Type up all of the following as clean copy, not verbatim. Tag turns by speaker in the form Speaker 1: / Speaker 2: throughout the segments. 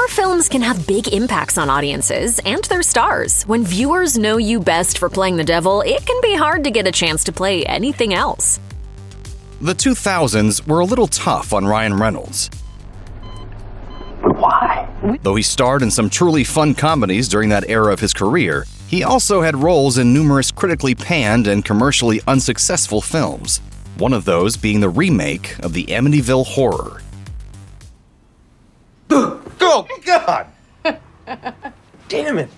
Speaker 1: Horror films can have big impacts on audiences and their stars. When viewers know you best for playing the devil, it can be hard to get a chance to play anything else.
Speaker 2: The 2000s were a little tough on Ryan Reynolds.
Speaker 3: Why?
Speaker 2: Though he starred in some truly fun comedies during that era of his career, he also had roles in numerous critically panned and commercially unsuccessful films, one of those being the remake of the Amityville Horror.
Speaker 3: Oh, God! Damn it!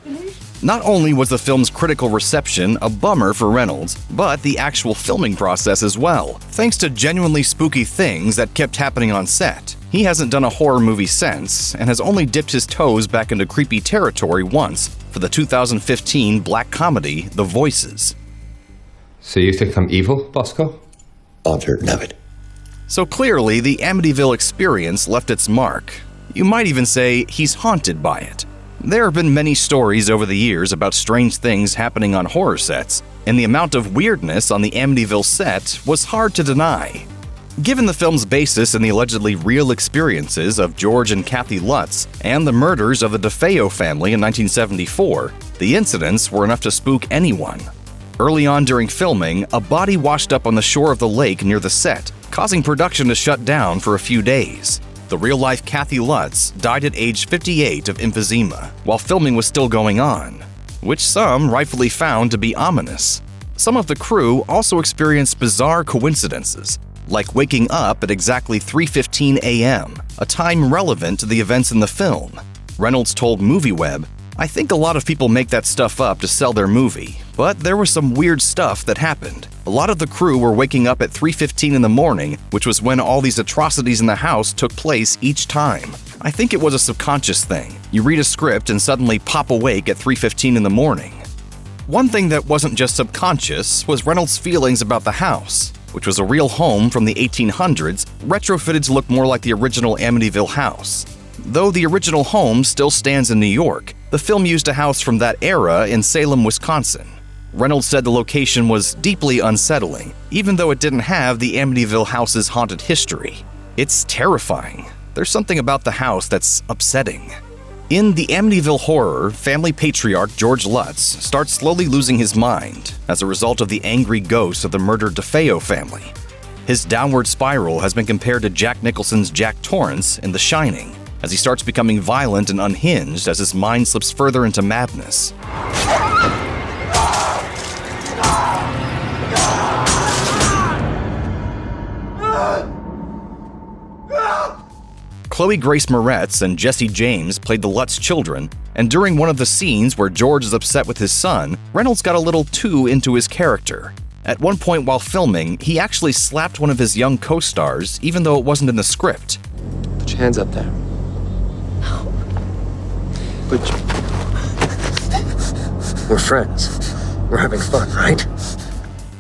Speaker 2: Not only was the film's critical reception a bummer for Reynolds, but the actual filming process as well, thanks to genuinely spooky things that kept happening on set. He hasn't done a horror movie since, and has only dipped his toes back into creepy territory once for the 2015 black comedy, The Voices.
Speaker 4: So you think I'm evil, Bosco?
Speaker 3: I've heard of it.
Speaker 2: So clearly, the Amityville experience left its mark. You might even say he's haunted by it. There have been many stories over the years about strange things happening on horror sets, and the amount of weirdness on the Amityville set was hard to deny. Given the film's basis in the allegedly real experiences of George and Kathy Lutz and the murders of the DeFeo family in 1974, the incidents were enough to spook anyone. Early on during filming, a body washed up on the shore of the lake near the set, causing production to shut down for a few days. The real-life Kathy Lutz died at age 58 of emphysema while filming was still going on, which some rightfully found to be ominous. Some of the crew also experienced bizarre coincidences, like waking up at exactly 3:15 a.m., a time relevant to the events in the film. Reynolds told MovieWeb, "I think a lot of people make that stuff up to sell their movie, but there was some weird stuff that happened. A lot of the crew were waking up at 3:15 in the morning, which was when all these atrocities in the house took place each time. I think it was a subconscious thing. You read a script and suddenly pop awake at 3:15 in the morning." One thing that wasn't just subconscious was Reynolds' feelings about the house, which was a real home from the 1800s, retrofitted to look more like the original Amityville house. Though the original home still stands in New York, the film used a house from that era in Salem, Wisconsin. Reynolds said the location was deeply unsettling, even though it didn't have the Amityville house's haunted history. It's terrifying. There's something about the house that's upsetting. In the Amityville Horror, family patriarch George Lutz starts slowly losing his mind as a result of the angry ghosts of the murdered DeFeo family. His downward spiral has been compared to Jack Nicholson's Jack Torrance in The Shining, as he starts becoming violent and unhinged as his mind slips further into madness. Chloe Grace Moretz and Jesse James played the Lutz children, and during one of the scenes where George is upset with his son, Reynolds got a little too into his character. At one point while filming, he actually slapped one of his young co-stars, even though it wasn't in the script.
Speaker 3: Put your hands up there. We're friends. We're having fun, right?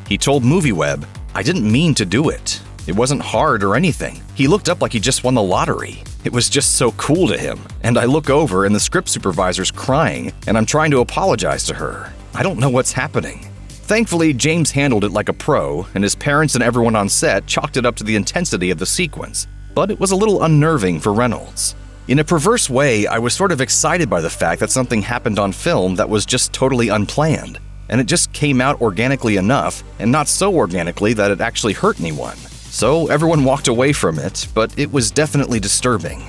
Speaker 2: He told MovieWeb, "I didn't mean to do it. It wasn't hard or anything. He looked up like he just won the lottery. It was just so cool to him. And I look over and the script supervisor's crying, and I'm trying to apologize to her. I don't know what's happening." Thankfully, James handled it like a pro, and his parents and everyone on set chalked it up to the intensity of the sequence. But it was a little unnerving for Reynolds. In a perverse way, I was sort of excited by the fact that something happened on film that was just totally unplanned, and it just came out organically enough, and not so organically that it actually hurt anyone. So everyone walked away from it, but it was definitely disturbing.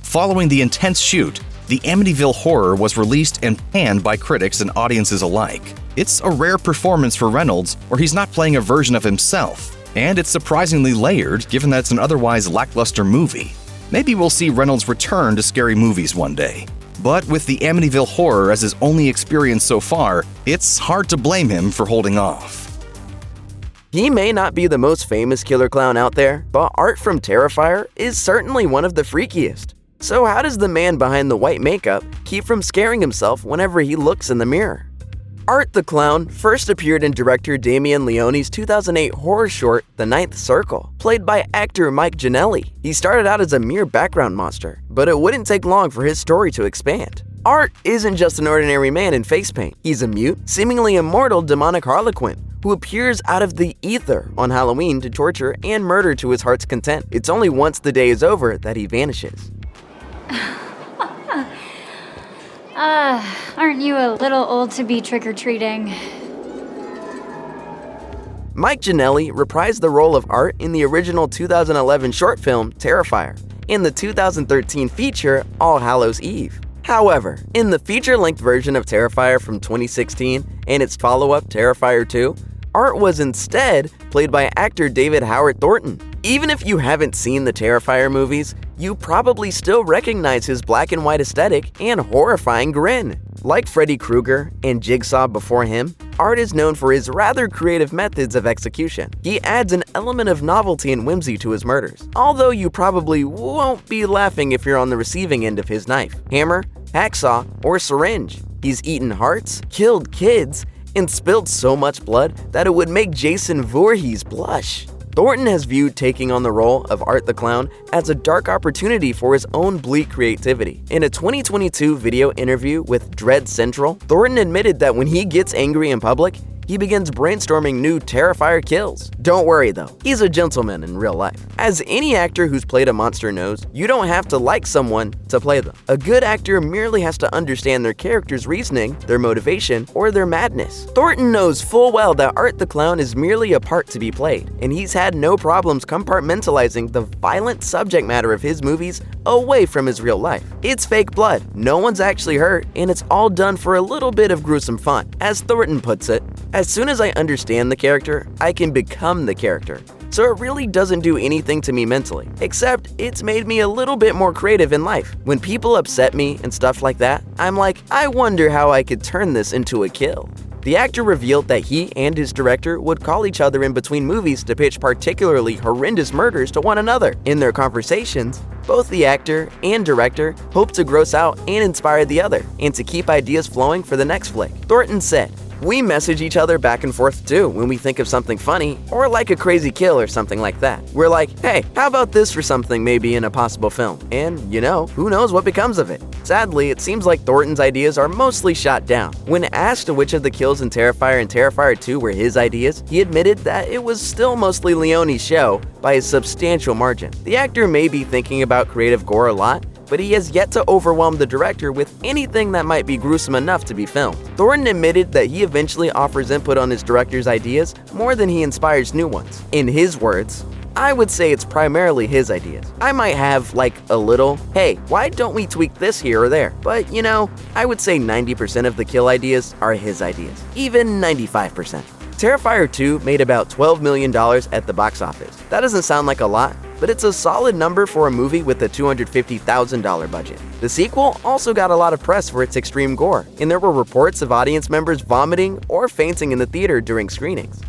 Speaker 2: Following the intense shoot, the Amityville Horror was released and panned by critics and audiences alike. It's a rare performance for Reynolds where he's not playing a version of himself, and it's surprisingly layered given that it's an otherwise lackluster movie. Maybe we'll see Reynolds return to scary movies one day. But with the Amityville Horror as his only experience so far, it's hard to blame him for holding off.
Speaker 5: He may not be the most famous killer clown out there, but Art from Terrifier is certainly one of the freakiest. So how does the man behind the white makeup keep from scaring himself whenever he looks in the mirror? Art the Clown first appeared in director Damien Leone's 2008 horror short The Ninth Circle, played by actor Mike Giannelli. He started out as a mere background monster, but it wouldn't take long for his story to expand. Art isn't just an ordinary man in face paint. He's a mute, seemingly immortal demonic harlequin who appears out of the ether on Halloween to torture and murder to his heart's content. It's only once the day is over that he vanishes.
Speaker 6: Aren't you a little old to be trick-or-treating?
Speaker 5: Mike Giannelli reprised the role of Art in the original 2011 short film Terrifier and the 2013 feature All Hallows Eve. However, in the feature-length version of Terrifier from 2016 and its follow-up Terrifier 2, Art was instead played by actor David Howard Thornton. Even if you haven't seen the Terrifier movies, you probably still recognize his black and white aesthetic and horrifying grin. Like Freddy Krueger and Jigsaw before him, Art is known for his rather creative methods of execution. He adds an element of novelty and whimsy to his murders, although you probably won't be laughing if you're on the receiving end of his knife, hammer, hacksaw, or syringe. He's eaten hearts, killed kids, and spilled so much blood that it would make Jason Voorhees blush. Thornton has viewed taking on the role of Art the Clown as a dark opportunity for his own bleak creativity. In a 2022 video interview with Dread Central, Thornton admitted that when he gets angry in public, he begins brainstorming new Terrifier kills. Don't worry though, he's a gentleman in real life. As any actor who's played a monster knows, you don't have to like someone to play them. A good actor merely has to understand their character's reasoning, their motivation, or their madness. Thornton knows full well that Art the Clown is merely a part to be played, and he's had no problems compartmentalizing the violent subject matter of his movies away from his real life. It's fake blood, no one's actually hurt, and it's all done for a little bit of gruesome fun. As Thornton puts it, as soon as I understand the character, I can become the character. So it really doesn't do anything to me mentally, except it's made me a little bit more creative in life. When people upset me and stuff like that, I'm like, I wonder how I could turn this into a kill. The actor revealed that he and his director would call each other in between movies to pitch particularly horrendous murders to one another. In their conversations, both the actor and director hope to gross out and inspire the other, and to keep ideas flowing for the next flick. Thornton said, "We message each other back and forth too when we think of something funny or like a crazy kill or something like that. We're like, hey, how about this for something maybe in a possible film? And you know, who knows what becomes of it." Sadly, it seems like Thornton's ideas are mostly shot down. When asked which of the kills in Terrifier and Terrifier 2 were his ideas, he admitted that it was still mostly Leone's show by a substantial margin. The actor may be thinking about creative gore a lot, but he has yet to overwhelm the director with anything that might be gruesome enough to be filmed. Thornton admitted that he eventually offers input on his director's ideas more than he inspires new ones. In his words, "I would say it's primarily his ideas. I might have like a little, hey, why don't we tweak this here or there? But you know, I would say 90% of the kill ideas are his ideas, even 95%. Terrifier 2 made about $12 million at the box office. That doesn't sound like a lot, but it's a solid number for a movie with a $250,000 budget. The sequel also got a lot of press for its extreme gore, and there were reports of audience members vomiting or fainting in the theater during screenings.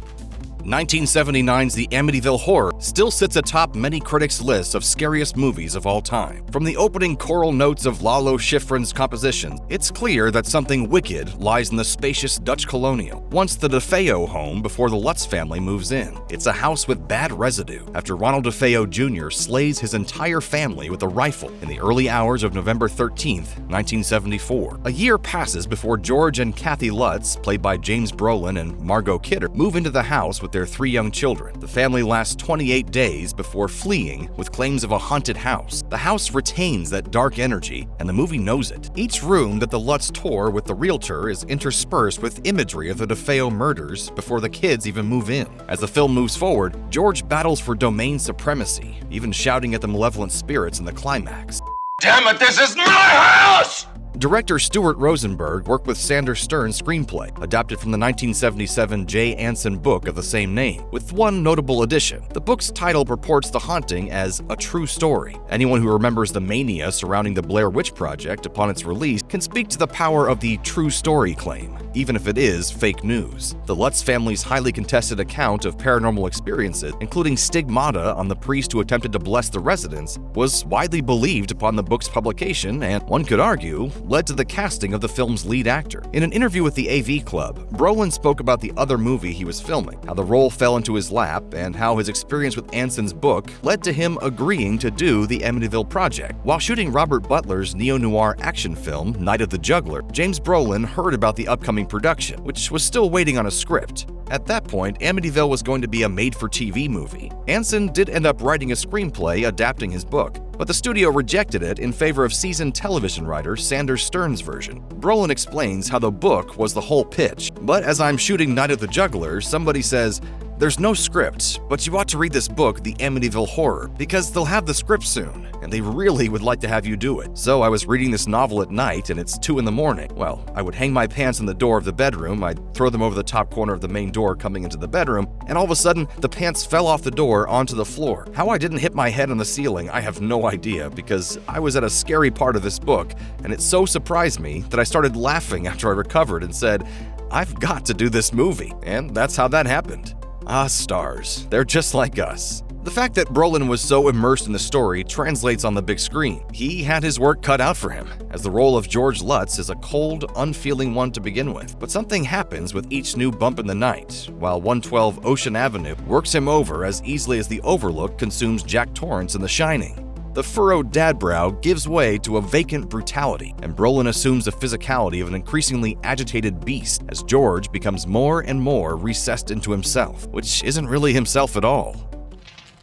Speaker 2: 1979's The Amityville Horror still sits atop many critics' lists of scariest movies of all time. From the opening choral notes of Lalo Schifrin's composition, it's clear that something wicked lies in the spacious Dutch colonial, once the DeFeo home before the Lutz family moves in. It's a house with bad residue after Ronald DeFeo Jr. slays his entire family with a rifle in the early hours of November 13th, 1974. A year passes before George and Kathy Lutz, played by James Brolin and Margot Kidder, move into the house with their 3 young children. The family lasts 28 days before fleeing with claims of a haunted house. The house retains that dark energy, and the movie knows it. Each room that the Lutz tour with the realtor is interspersed with imagery of the DeFeo murders before the kids even move in. As the film moves forward, George battles for domain supremacy, even shouting at the malevolent spirits in the climax.
Speaker 7: Damn it, this is my house!
Speaker 2: Director Stuart Rosenberg worked with Sander Stern's screenplay, adapted from the 1977 J. Anson book of the same name, with one notable addition. The book's title purports the haunting as a true story. Anyone who remembers the mania surrounding the Blair Witch Project upon its release can speak to the power of the true story claim, even if it is fake news. The Lutz family's highly contested account of paranormal experiences, including stigmata on the priest who attempted to bless the residents, was widely believed upon the book's publication and, one could argue, led to the casting of the film's lead actor. In an interview with the AV Club, Brolin spoke about the other movie he was filming, how the role fell into his lap, and how his experience with Anson's book led to him agreeing to do the Amityville Project. While shooting Robert Butler's neo-noir action film, Night of the Juggler, James Brolin heard about the upcoming production, which was still waiting on a script. At that point, Amityville was going to be a made-for-TV movie. Anson did end up writing a screenplay adapting his book, but the studio rejected it in favor of seasoned television writer Sanders Stern's version. Brolin explains how the book was the whole pitch, but as I'm shooting Night of the Juggler, somebody says, "There's no script, but you ought to read this book, The Amityville Horror, because they'll have the script soon, and they really would like to have you do it." So I was reading this novel at night, and it's 2 a.m. Well, I would hang my pants in the door of the bedroom, I'd throw them over the top corner of the main door coming into the bedroom, and all of a sudden, the pants fell off the door onto the floor. How I didn't hit my head on the ceiling, I have no idea, because I was at a scary part of this book, and it so surprised me that I started laughing after I recovered and said, "I've got to do this movie," and that's how that happened. Ah, stars. They're just like us. The fact that Brolin was so immersed in the story translates on the big screen. He had his work cut out for him, as the role of George Lutz is a cold, unfeeling one to begin with. But something happens with each new bump in the night, while 112 Ocean Avenue works him over as easily as the Overlook consumes Jack Torrance in The Shining. The furrowed dad brow gives way to a vacant brutality, and Brolin assumes the physicality of an increasingly agitated beast as George becomes more and more recessed into himself, which isn't really himself at all.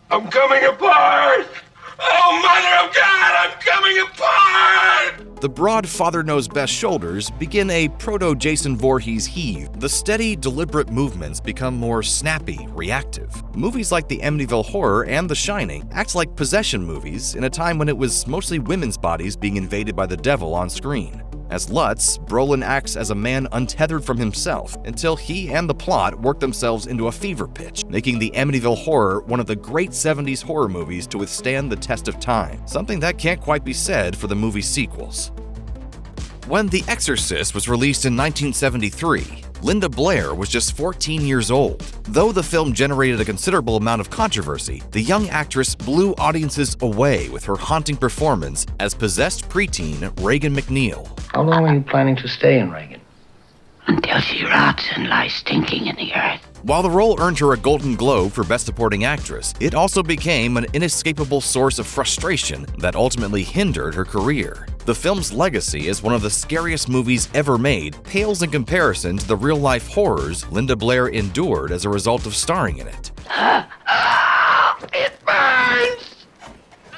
Speaker 7: I'm coming apart! Oh, Mother of God, I'm coming apart!
Speaker 2: The broad father knows best shoulders begin a proto-Jason Voorhees heave. The steady, deliberate movements become more snappy, reactive. Movies like The Amityville Horror and The Shining act like possession movies in a time when it was mostly women's bodies being invaded by the devil on screen. As Lutz, Brolin acts as a man untethered from himself until he and the plot work themselves into a fever pitch, making The Amityville Horror one of the great 70s horror movies to withstand the test of time, something that can't quite be said for the movie's sequels. When The Exorcist was released in 1973, Linda Blair was just 14 years old. Though the film generated a considerable amount of controversy, the young actress blew audiences away with her haunting performance as possessed preteen Regan McNeil.
Speaker 8: How long are you planning to stay in Reagan?
Speaker 9: Until she rots and lies stinking in the earth.
Speaker 2: While the role earned her a Golden Globe for Best Supporting Actress, it also became an inescapable source of frustration that ultimately hindered her career. The film's legacy as one of the scariest movies ever made pales in comparison to the real-life horrors Linda Blair endured as a result of starring in it.
Speaker 9: It burns!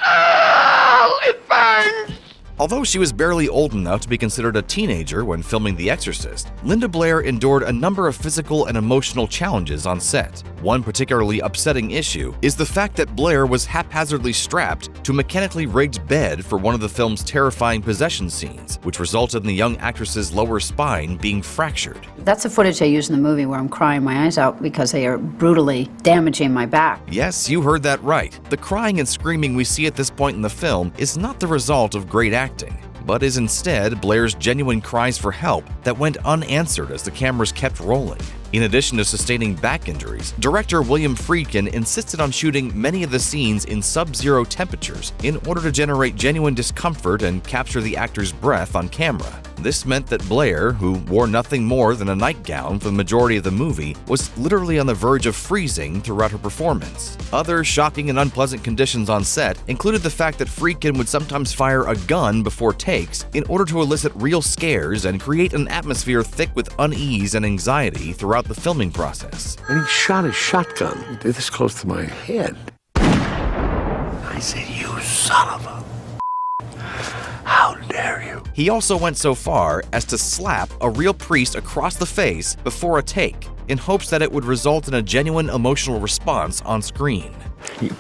Speaker 9: Oh, it burns!
Speaker 2: Although she was barely old enough to be considered a teenager when filming The Exorcist, Linda Blair endured a number of physical and emotional challenges on set. One particularly upsetting issue is the fact that Blair was haphazardly strapped to a mechanically rigged bed for one of the film's terrifying possession scenes, which resulted in the young actress's lower spine being fractured.
Speaker 10: That's the footage I use in the movie where I'm crying my eyes out because they are brutally damaging my back.
Speaker 2: Yes, you heard that right. The crying and screaming we see at this point in the film is not the result of great acting, but is instead Blair's genuine cries for help that went unanswered as the cameras kept rolling. In addition to sustaining back injuries, director William Friedkin insisted on shooting many of the scenes in sub-zero temperatures in order to generate genuine discomfort and capture the actor's breath on camera. This meant that Blair, who wore nothing more than a nightgown for the majority of the movie, was literally on the verge of freezing throughout her performance. Other shocking and unpleasant conditions on set included the fact that Friedkin would sometimes fire a gun before takes in order to elicit real scares and create an atmosphere thick with unease and anxiety throughout the filming process.
Speaker 11: And he shot his shotgun this close to my head. I said, "You son of a... How dare you?"
Speaker 2: He also went so far as to slap a real priest across the face before a take, in hopes that it would result in a genuine emotional response on screen.
Speaker 11: He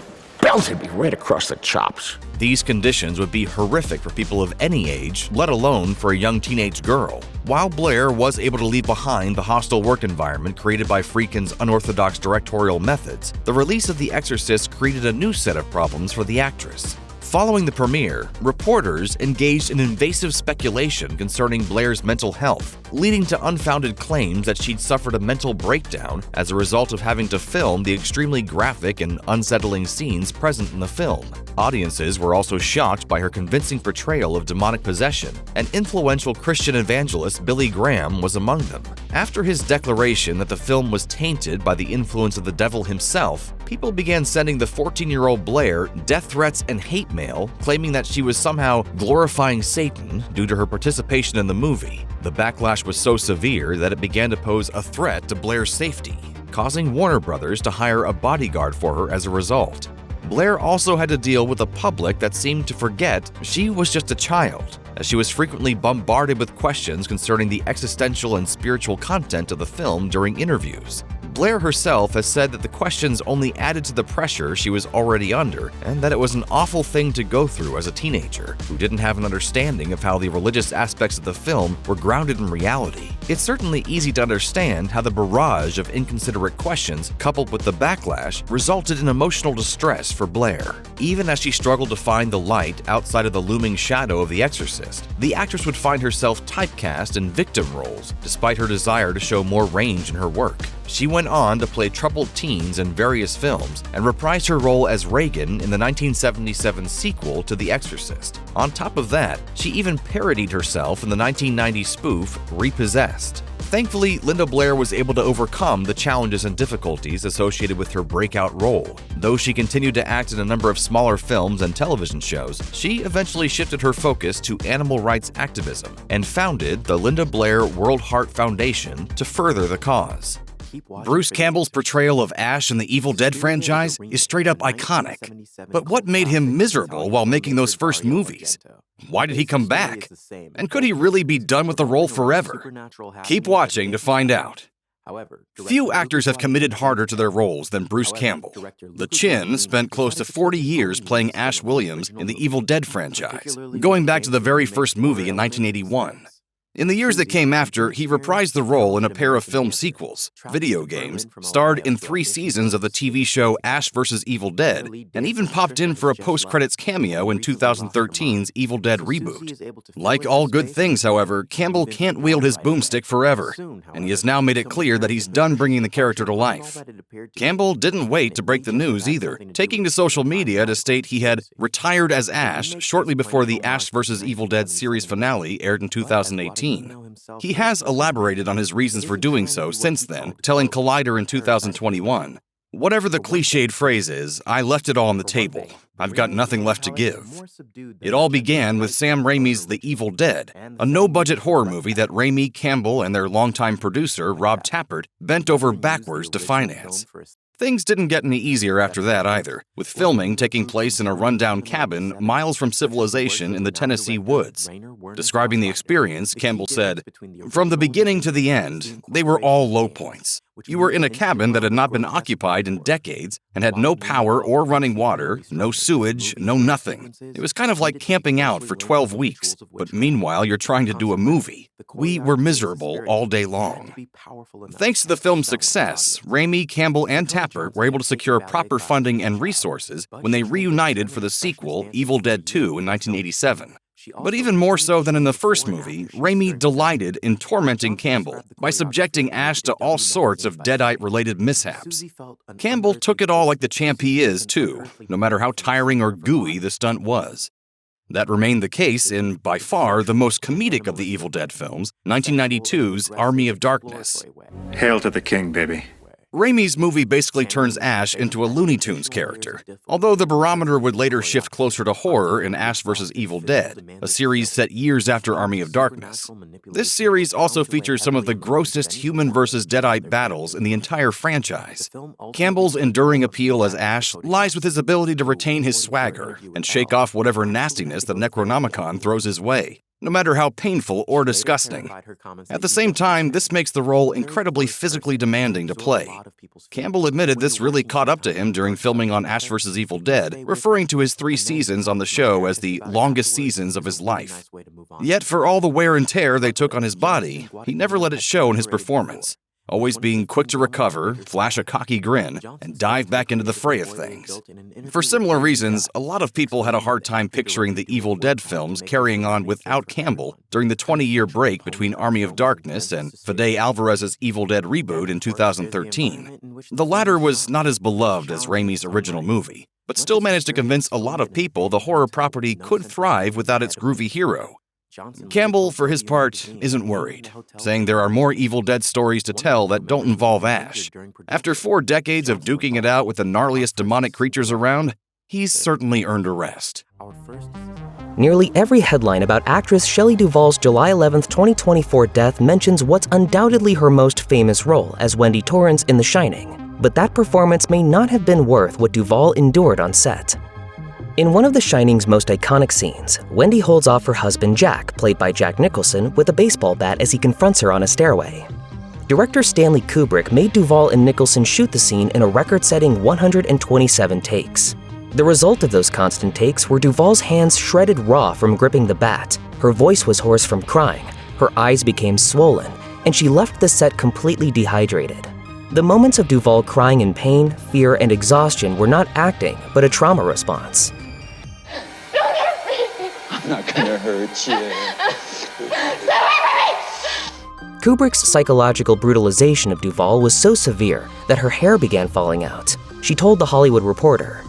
Speaker 11: belted me right across the chops.
Speaker 2: These conditions would be horrific for people of any age, let alone for a young teenage girl. While Blair was able to leave behind the hostile work environment created by Friedkin's unorthodox directorial methods, the release of The Exorcist created a new set of problems for the actress. Following the premiere, reporters engaged in invasive speculation concerning Blair's mental health, leading to unfounded claims that she'd suffered a mental breakdown as a result of having to film the extremely graphic and unsettling scenes present in the film. Audiences were also shocked by her convincing portrayal of demonic possession, and influential Christian evangelist Billy Graham was among them. After his declaration that the film was tainted by the influence of the devil himself, people began sending the 14-year-old Blair death threats and hate mail, claiming that she was somehow glorifying Satan due to her participation in the movie. The backlash was so severe that it began to pose a threat to Blair's safety, causing Warner Brothers to hire a bodyguard for her as a result. Blair also had to deal with a public that seemed to forget she was just a child, as she was frequently bombarded with questions concerning the existential and spiritual content of the film during interviews. Blair herself has said that the questions only added to the pressure she was already under, and that it was an awful thing to go through as a teenager who didn't have an understanding of how the religious aspects of the film were grounded in reality. It's certainly easy to understand how the barrage of inconsiderate questions, coupled with the backlash, resulted in emotional distress for Blair. Even as she struggled to find the light outside of the looming shadow of The Exorcist, the actress would find herself typecast in victim roles, despite her desire to show more range in her work. She went on to play troubled teens in various films and reprised her role as Regan in the 1977 sequel to The Exorcist. On top of that, she even parodied herself in the 1990 spoof Repossessed. Thankfully, Linda Blair was able to overcome the challenges and difficulties associated with her breakout role. Though she continued to act in a number of smaller films and television shows, she eventually shifted her focus to animal rights activism and founded the Linda Blair World Heart Foundation to further the cause.
Speaker 12: Bruce Campbell's portrayal of Ash in the Evil Dead franchise is straight up iconic. But what made him miserable while making those first movies? Why did he come back? And could he really be done with the role forever? Keep watching to find out. Few actors have committed harder to their roles than Bruce Campbell. The Chin spent close to 40 years playing Ash Williams in the Evil Dead franchise, going back to the very first movie in 1981. In the years that came after, he reprised the role in a pair of film sequels, video games, starred in 3 seasons of the TV show Ash vs. Evil Dead, and even popped in for a post-credits cameo in 2013's Evil Dead reboot. Like all good things, however, Campbell can't wield his boomstick forever, and he has now made it clear that he's done bringing the character to life. Campbell didn't wait to break the news either, taking to social media to state he had retired as Ash shortly before the Ash vs. Evil Dead series finale aired in 2018. He has elaborated on his reasons for doing so since then, telling Collider in 2021, "Whatever the cliched phrase is, I left it all on the table. I've got nothing left to give." It all began with Sam Raimi's The Evil Dead, a no-budget horror movie that Raimi, Campbell, and their longtime producer, Rob Tappert, bent over backwards to finance. Things didn't get any easier after that either, with filming taking place in a rundown cabin miles from civilization in the Tennessee woods. Describing the experience, Campbell said, "From the beginning to the end, they were all low points. You were in a cabin that had not been occupied in decades and had no power or running water, no sewage, no nothing. It was kind of like camping out for 12 weeks, but meanwhile you're trying to do a movie. We were miserable all day long." Thanks to the film's success, Raimi, Campbell, and Tappert were able to secure proper funding and resources when they reunited for the sequel, Evil Dead 2, in 1987. But even more so than in the first movie, Raimi delighted in tormenting Campbell by subjecting Ash to all sorts of Deadite-related mishaps. Campbell took it all like the champ he is, too, no matter how tiring or gooey the stunt was. That remained the case in, by far, the most comedic of the Evil Dead films, 1992's Army of Darkness.
Speaker 13: Hail to the king, baby.
Speaker 12: Raimi's movie basically turns Ash into a Looney Tunes character, although the barometer would later shift closer to horror in Ash vs. Evil Dead, a series set years after Army of Darkness. This series also features some of the grossest human versus Deadite battles in the entire franchise. Campbell's enduring appeal as Ash lies with his ability to retain his swagger and shake off whatever nastiness the Necronomicon throws his way, no matter how painful or disgusting. At the same time, this makes the role incredibly physically demanding to play. Campbell admitted this really caught up to him during filming on Ash vs. Evil Dead, referring to his 3 seasons on the show as the longest seasons of his life. Yet for all the wear and tear they took on his body, he never let it show in his performance, always being quick to recover, flash a cocky grin, and dive back into the fray of things. For similar reasons, a lot of people had a hard time picturing the Evil Dead films carrying on without Campbell during the 20-year break between Army of Darkness and Fede Alvarez's Evil Dead reboot in 2013. The latter was not as beloved as Raimi's original movie, but still managed to convince a lot of people the horror property could thrive without its groovy hero.
Speaker 2: Campbell, for his part, isn't worried, saying there are more Evil Dead stories to tell that don't involve Ash. After 4 decades of duking it out with the gnarliest demonic creatures around, he's certainly earned a rest.
Speaker 14: Nearly every headline about actress Shelley Duvall's July 11, 2024 death mentions what's undoubtedly her most famous role as Wendy Torrance in The Shining, but that performance may not have been worth what Duvall endured on set. In one of The Shining's most iconic scenes, Wendy holds off her husband Jack, played by Jack Nicholson, with a baseball bat as he confronts her on a stairway. Director Stanley Kubrick made Duvall and Nicholson shoot the scene in a record-setting 127 takes. The result of those constant takes were Duvall's hands shredded raw from gripping the bat, her voice was hoarse from crying, her eyes became swollen, and she left the set completely dehydrated. The moments of Duvall crying in pain, fear, and exhaustion were not acting, but a trauma response.
Speaker 15: I'm not gonna hurt you.
Speaker 14: Kubrick's psychological brutalization of Duvall was so severe that her hair began falling out. She told The Hollywood Reporter,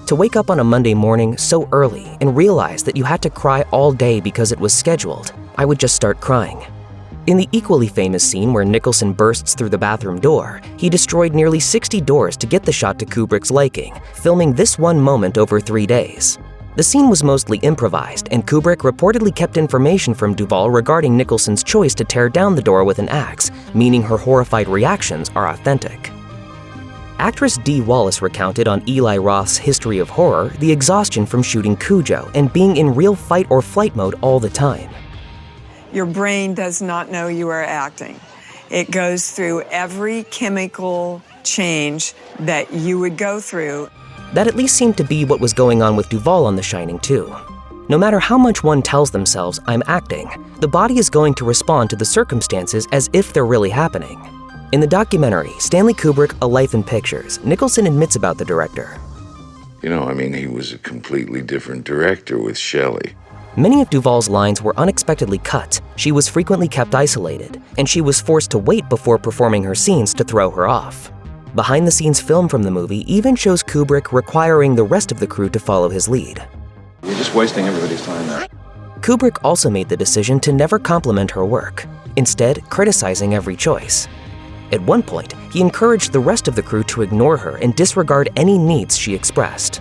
Speaker 14: "To wake up on a Monday morning so early and realize that you had to cry all day because it was scheduled, I would just start crying." In the equally famous scene where Nicholson bursts through the bathroom door, he destroyed nearly 60 doors to get the shot to Kubrick's liking, filming this one moment over 3 days. The scene was mostly improvised, and Kubrick reportedly kept information from Duvall regarding Nicholson's choice to tear down the door with an axe, meaning her horrified reactions are authentic. Actress Dee Wallace recounted on Eli Roth's History of Horror the exhaustion from shooting Cujo and being in real fight or flight mode all the time.
Speaker 16: Your brain does not know you are acting. It goes through every chemical change that you would go through.
Speaker 14: That at least seemed to be what was going on with Duvall on The Shining too. No matter how much one tells themselves, "I'm acting," the body is going to respond to the circumstances as if they're really happening. In the documentary, Stanley Kubrick, A Life in Pictures, Nicholson admits about the director.
Speaker 11: He was a completely different director with Shelley.
Speaker 14: Many of Duvall's lines were unexpectedly cut, she was frequently kept isolated, and she was forced to wait before performing her scenes to throw her off. Behind-the-scenes film from the movie even shows Kubrick requiring the rest of the crew to follow his lead.
Speaker 15: You're just wasting everybody's time now.
Speaker 14: Kubrick also made the decision to never compliment her work, instead criticizing every choice. At one point, he encouraged the rest of the crew to ignore her and disregard any needs she expressed.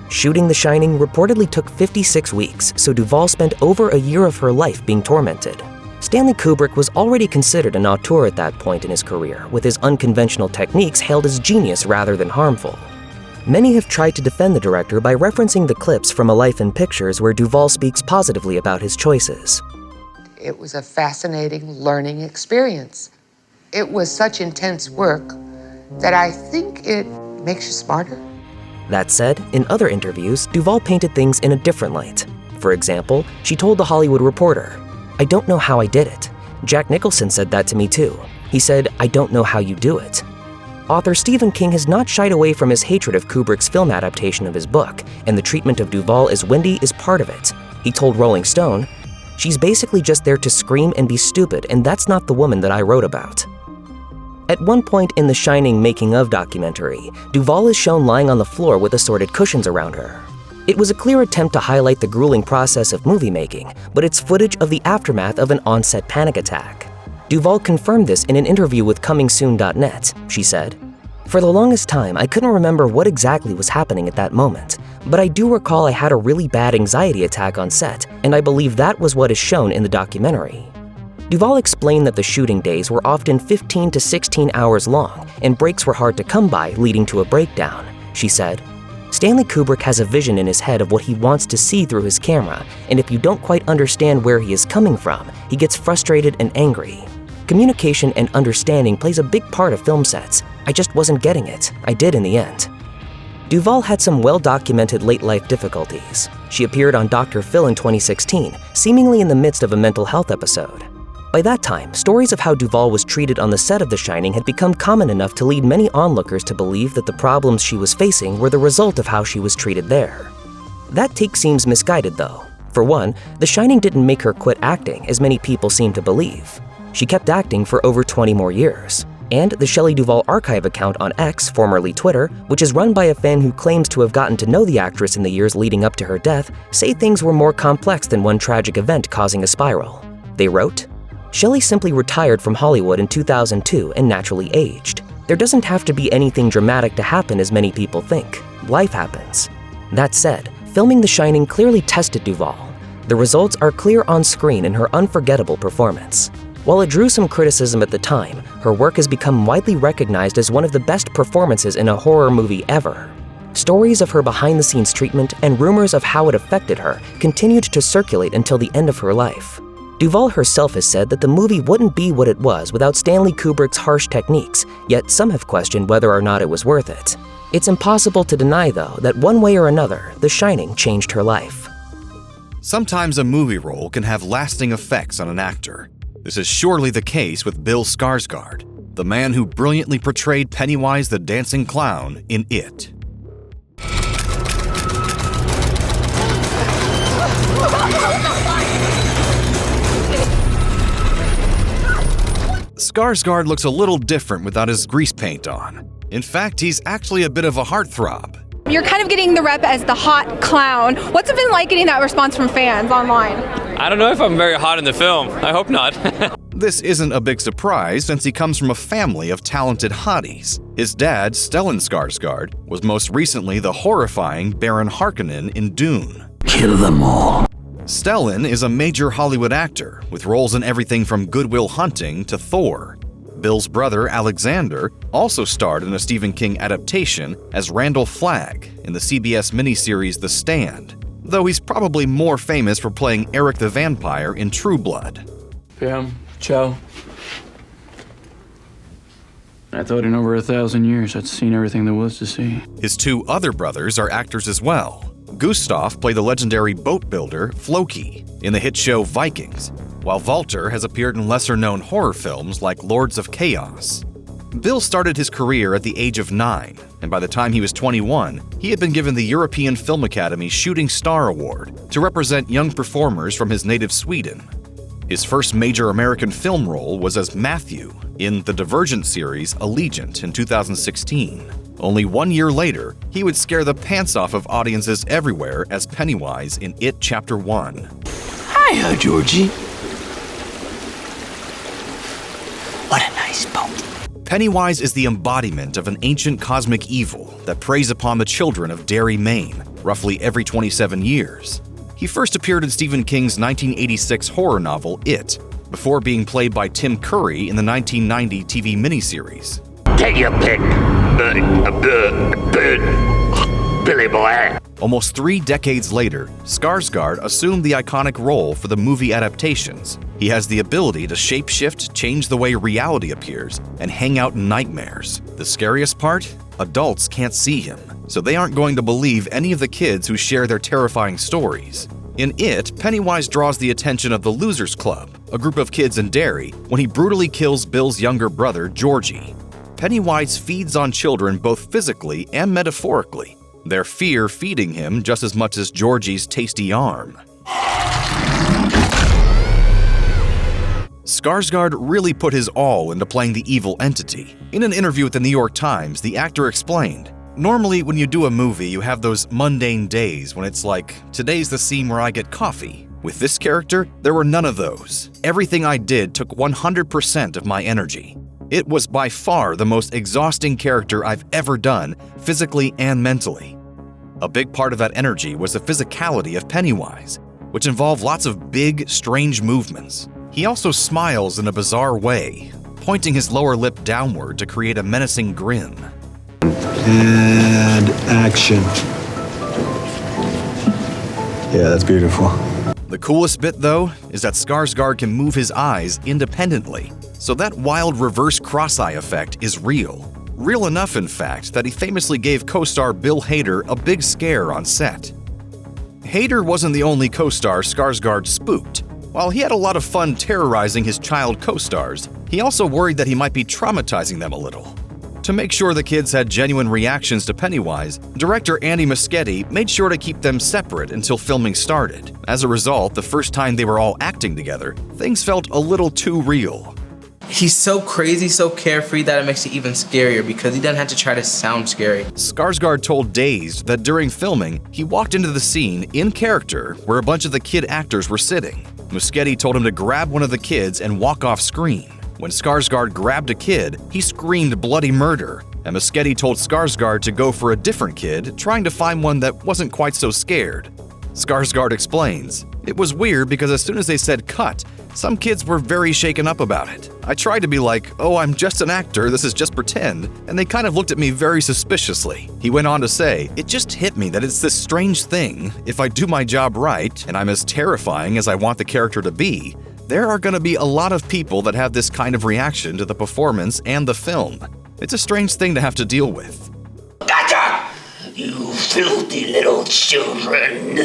Speaker 14: Shooting The Shining reportedly took 56 weeks, so Duvall spent over a year of her life being tormented. Stanley Kubrick was already considered an auteur at that point in his career, with his unconventional techniques hailed as genius rather than harmful. Many have tried to defend the director by referencing the clips from A Life in Pictures where Duvall speaks positively about his choices.
Speaker 17: It was a fascinating learning experience. It was such intense work that I think it makes you smarter.
Speaker 14: That said, in other interviews, Duvall painted things in a different light. For example, she told The Hollywood Reporter, "I don't know how I did it. Jack Nicholson said that to me too. He said, 'I don't know how you do it.'" Author Stephen King has not shied away from his hatred of Kubrick's film adaptation of his book, and the treatment of Duvall as Wendy is part of it. He told Rolling Stone, "She's basically just there to scream and be stupid, and that's not the woman that I wrote about." At one point in the Shining making-of documentary, Duvall is shown lying on the floor with assorted cushions around her. It was a clear attempt to highlight the grueling process of movie making, but it's footage of the aftermath of an on-set panic attack. Duvall confirmed this in an interview with ComingSoon.net. She said, "For the longest time, I couldn't remember what exactly was happening at that moment, but I do recall I had a really bad anxiety attack on set, and I believe that was what is shown in the documentary." Duvall explained that the shooting days were often 15 to 16 hours long, and breaks were hard to come by, leading to a breakdown. She said, "Stanley Kubrick has a vision in his head of what he wants to see through his camera, and if you don't quite understand where he is coming from, he gets frustrated and angry. Communication and understanding plays a big part of film sets. I just wasn't getting it. I did in the end." Duvall had some well-documented late-life difficulties. She appeared on Dr. Phil in 2016, seemingly in the midst of a mental health episode. By that time, stories of how Duvall was treated on the set of The Shining had become common enough to lead many onlookers to believe that the problems she was facing were the result of how she was treated there. That take seems misguided though. For one, The Shining didn't make her quit acting, as many people seem to believe. She kept acting for over 20 more years. And the Shelley Duvall archive account on X, formerly Twitter, which is run by a fan who claims to have gotten to know the actress in the years leading up to her death, say things were more complex than one tragic event causing a spiral. They wrote, "Shelley simply retired from Hollywood in 2002 and naturally aged. There doesn't have to be anything dramatic to happen as many people think. Life happens." That said, filming The Shining clearly tested Duvall. The results are clear on screen in her unforgettable performance. While it drew some criticism at the time, her work has become widely recognized as one of the best performances in a horror movie ever. Stories of her behind-the-scenes treatment and rumors of how it affected her continued to circulate until the end of her life. Duvall herself has said that the movie wouldn't be what it was without Stanley Kubrick's harsh techniques, yet some have questioned whether or not it was worth it. It's impossible to deny, though, that one way or another, The Shining changed her life.
Speaker 2: Sometimes a movie role can have lasting effects on an actor. This is surely the case with Bill Skarsgård, the man who brilliantly portrayed Pennywise the Dancing Clown in It. Skarsgård looks a little different without his grease paint on. In fact, he's actually a bit of a heartthrob.
Speaker 18: You're kind of getting the rep as the hot clown. What's it been like getting that response from fans online?
Speaker 19: I don't know if I'm very hot in the film. I hope not.
Speaker 2: This isn't a big surprise since he comes from a family of talented hotties. His dad, Stellan Skarsgård, was most recently the horrifying Baron Harkonnen in Dune.
Speaker 11: Kill them all.
Speaker 2: Stellan is a major Hollywood actor with roles in everything from Good Will Hunting to Thor. Bill's brother, Alexander, also starred in a Stephen King adaptation as Randall Flagg in the CBS miniseries The Stand, though he's probably more famous for playing Eric the Vampire in True Blood.
Speaker 20: Pam, ciao. I thought in over 1,000 years I'd seen everything there was to see.
Speaker 2: His two other brothers are actors as well. Gustav played the legendary boat builder Floki in the hit show Vikings, while Walter has appeared in lesser-known horror films like Lords of Chaos. Bill started his career at the age of 9, and by the time he was 21, he had been given the European Film Academy Shooting Star Award to represent young performers from his native Sweden. His first major American film role was as Matthew in the Divergent series Allegiant in 2016. Only 1 year later, he would scare the pants off of audiences everywhere as Pennywise in It Chapter 1.
Speaker 11: Hiya, Georgie. What a nice boat.
Speaker 2: Pennywise is the embodiment of an ancient cosmic evil that preys upon the children of Derry, Maine, roughly every 27 years. He first appeared in Stephen King's 1986 horror novel It, before being played by Tim Curry in the 1990 TV miniseries.
Speaker 11: Take your pick, Billy boy.
Speaker 2: Almost 3 decades later, Skarsgård assumed the iconic role for the movie adaptations. He has the ability to shapeshift, change the way reality appears, and hang out in nightmares. The scariest part? Adults can't see him, so they aren't going to believe any of the kids who share their terrifying stories. In It, Pennywise draws the attention of the Losers Club, a group of kids in Derry, when he brutally kills Bill's younger brother, Georgie. Pennywise feeds on children both physically and metaphorically, their fear feeding him just as much as Georgie's tasty arm. Skarsgård really put his all into playing the evil entity. In an interview with the New York Times, the actor explained, "Normally when you do a movie, you have those mundane days when it's like, today's the scene where I get coffee. With this character, there were none of those. Everything I did took 100% of my energy. It was by far the most exhausting character I've ever done, physically and mentally. A big part of that energy was the physicality of Pennywise, which involved lots of big, strange movements. He also smiles in a bizarre way, pointing his lower lip downward to create a menacing grin.
Speaker 21: And action. Yeah, that's beautiful.
Speaker 2: The coolest bit, though, is that Skarsgård can move his eyes independently, so that wild reverse cross-eye effect is real. Real enough, in fact, that he famously gave co-star Bill Hader a big scare on set. Hader wasn't the only co-star Skarsgård spooked. While he had a lot of fun terrorizing his child co-stars, he also worried that he might be traumatizing them a little. To make sure the kids had genuine reactions to Pennywise, director Andy Muschietti made sure to keep them separate until filming started. As a result, the first time they were all acting together, things felt a little too real.
Speaker 1: He's so crazy, so carefree that it makes it even scarier because he doesn't have to try to sound scary.
Speaker 2: Skarsgård told Dazed that during filming, he walked into the scene in character where a bunch of the kid actors were sitting. Muschietti told him to grab one of the kids and walk off screen. When Skarsgård grabbed a kid, he screamed bloody murder, and Muschietti told Skarsgård to go for a different kid, trying to find one that wasn't quite so scared. Skarsgård explains, "It was weird because as soon as they said cut, some kids were very shaken up about it. I tried to be like, oh, I'm just an actor, this is just pretend, and they kind of looked at me very suspiciously." He went on to say, "It just hit me that it's this strange thing. If I do my job right, and I'm as terrifying as I want the character to be, there are going to be a lot of people that have this kind of reaction to the performance and the film. It's a strange thing to have to deal with."
Speaker 9: Gotcha! You filthy little children.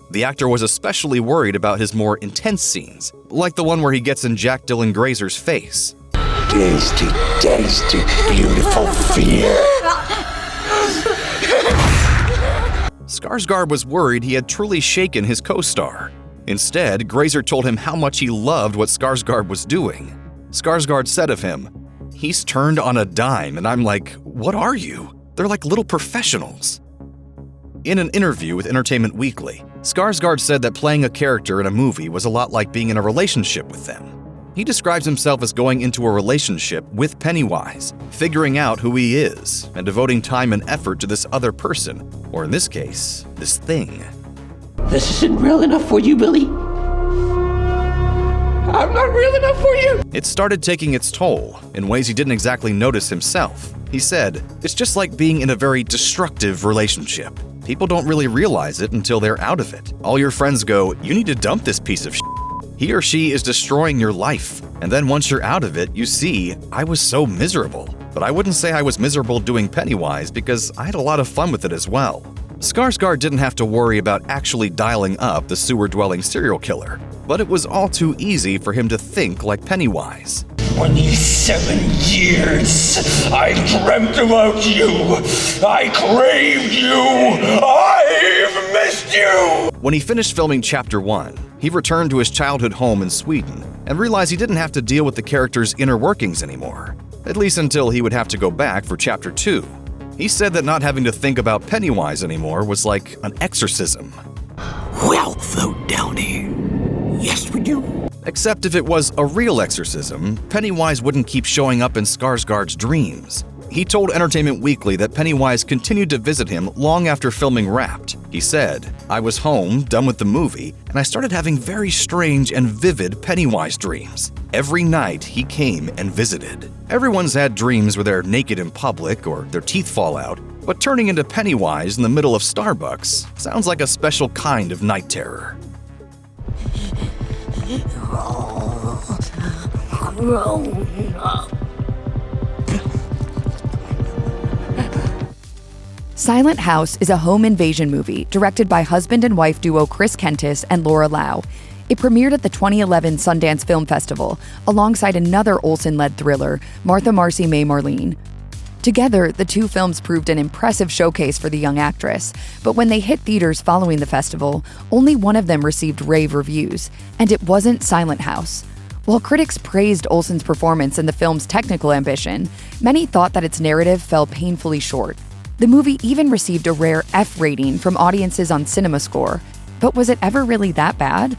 Speaker 2: The actor was especially worried about his more intense scenes, like the one where he gets in Jack Dylan Grazer's face.
Speaker 9: Tasty, tasty, beautiful fear.
Speaker 2: Skarsgård was worried he had truly shaken his co-star. Instead, Grazer told him how much he loved what Skarsgård was doing. Skarsgård said of him, "He's turned on a dime," and I'm like, what are you? They're like little professionals. In an interview with Entertainment Weekly, Skarsgård said that playing a character in a movie was a lot like being in a relationship with them. He describes himself as going into a relationship with Pennywise, figuring out who he is, and devoting time and effort to this other person, or in this case, this thing.
Speaker 9: This isn't real enough for you, Billy. I'm not real enough for you.
Speaker 2: It started taking its toll in ways he didn't exactly notice himself. He said, "It's just like being in a very destructive relationship. People don't really realize it until they're out of it. All your friends go, 'You need to dump this piece of shit.' He or she is destroying your life. And then once you're out of it, you see, I was so miserable. But I wouldn't say I was miserable doing Pennywise because I had a lot of fun with it as well." Skarsgård didn't have to worry about actually dialing up the sewer-dwelling serial killer, but it was all too easy for him to think like Pennywise.
Speaker 7: 27 years I dreamt about you. I craved you. I've missed you.
Speaker 2: When he finished filming Chapter 1, he returned to his childhood home in Sweden and realized he didn't have to deal with the character's inner workings anymore, at least until he would have to go back for Chapter 2. He said that not having to think about Pennywise anymore was like an exorcism.
Speaker 9: We'll float down here. Yes, we do.
Speaker 2: Except if it was a real exorcism, Pennywise wouldn't keep showing up in Skarsgård's dreams. He told Entertainment Weekly that Pennywise continued to visit him long after filming wrapped. He said, "I was home, done with the movie, and I started having very strange and vivid Pennywise dreams. Every night he came and visited. Everyone's had dreams where they're naked in public or their teeth fall out, but turning into Pennywise in the middle of Starbucks sounds like a special kind of night terror."
Speaker 22: Silent House is a home invasion movie directed by husband and wife duo Chris Kentis and Laura Lau. It premiered at the 2011 Sundance Film Festival alongside another Olsen-led thriller, Martha Marcy May Marlene. Together, the two films proved an impressive showcase for the young actress, but when they hit theaters following the festival, only one of them received rave reviews, and it wasn't Silent House. While critics praised Olsen's performance and the film's technical ambition, many thought that its narrative fell painfully short. The movie even received a rare F rating from audiences on CinemaScore, but was it ever really that bad?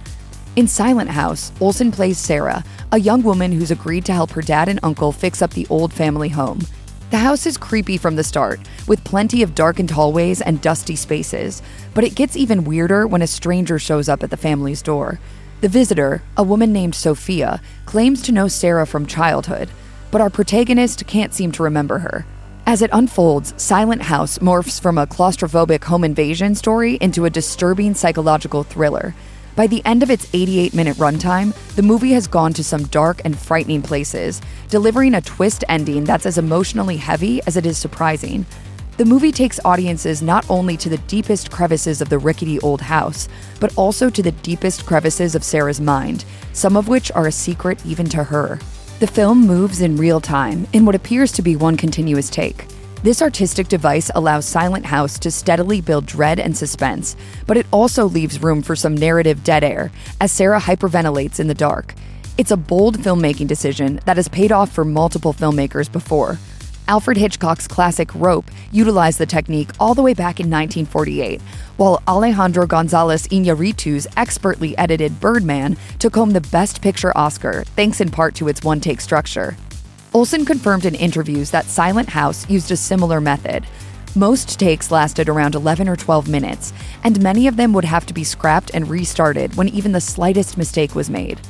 Speaker 22: In Silent House, Olsen plays Sarah, a young woman who's agreed to help her dad and uncle fix up the old family home. The house is creepy from the start, with plenty of darkened hallways and dusty spaces, but it gets even weirder when a stranger shows up at the family's door. The visitor, a woman named Sophia, claims to know Sarah from childhood, but our protagonist can't seem to remember her. As it unfolds, Silent House morphs from a claustrophobic home invasion story into a disturbing psychological thriller. By the end of its 88-minute runtime, the movie has gone to some dark and frightening places, delivering a twist ending that's as emotionally heavy as it is surprising. The movie takes audiences not only to the deepest crevices of the rickety old house, but also to the deepest crevices of Sarah's mind, some of which are a secret even to her. The film moves in real time, in what appears to be one continuous take. This artistic device allows Silent House to steadily build dread and suspense, but it also leaves room for some narrative dead air, as Sarah hyperventilates in the dark. It's a bold filmmaking decision that has paid off for multiple filmmakers before. Alfred Hitchcock's classic Rope utilized the technique all the way back in 1948, while Alejandro González Iñárritu's expertly edited Birdman took home the Best Picture Oscar, thanks in part to its one-take structure. Olsen confirmed in interviews that Silent House used a similar method. Most takes lasted around 11 or 12 minutes, and many of them would have to be scrapped and restarted when even the slightest mistake was made.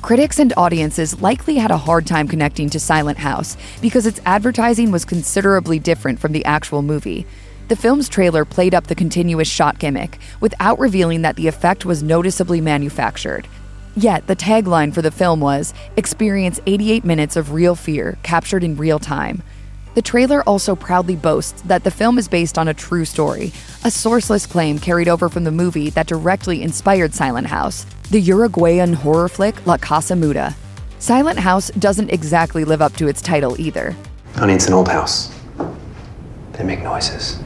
Speaker 22: Critics and audiences likely had a hard time connecting to Silent House because its advertising was considerably different from the actual movie. The film's trailer played up the continuous shot gimmick without revealing that the effect was noticeably manufactured. Yet, the tagline for the film was, "Experience 88 minutes of real fear captured in real time." The trailer also proudly boasts that the film is based on a true story, a sourceless claim carried over from the movie that directly inspired Silent House, the Uruguayan horror flick La Casa Muda. Silent House doesn't exactly live up to its title either.
Speaker 3: Honey, it's an old house. They make noises.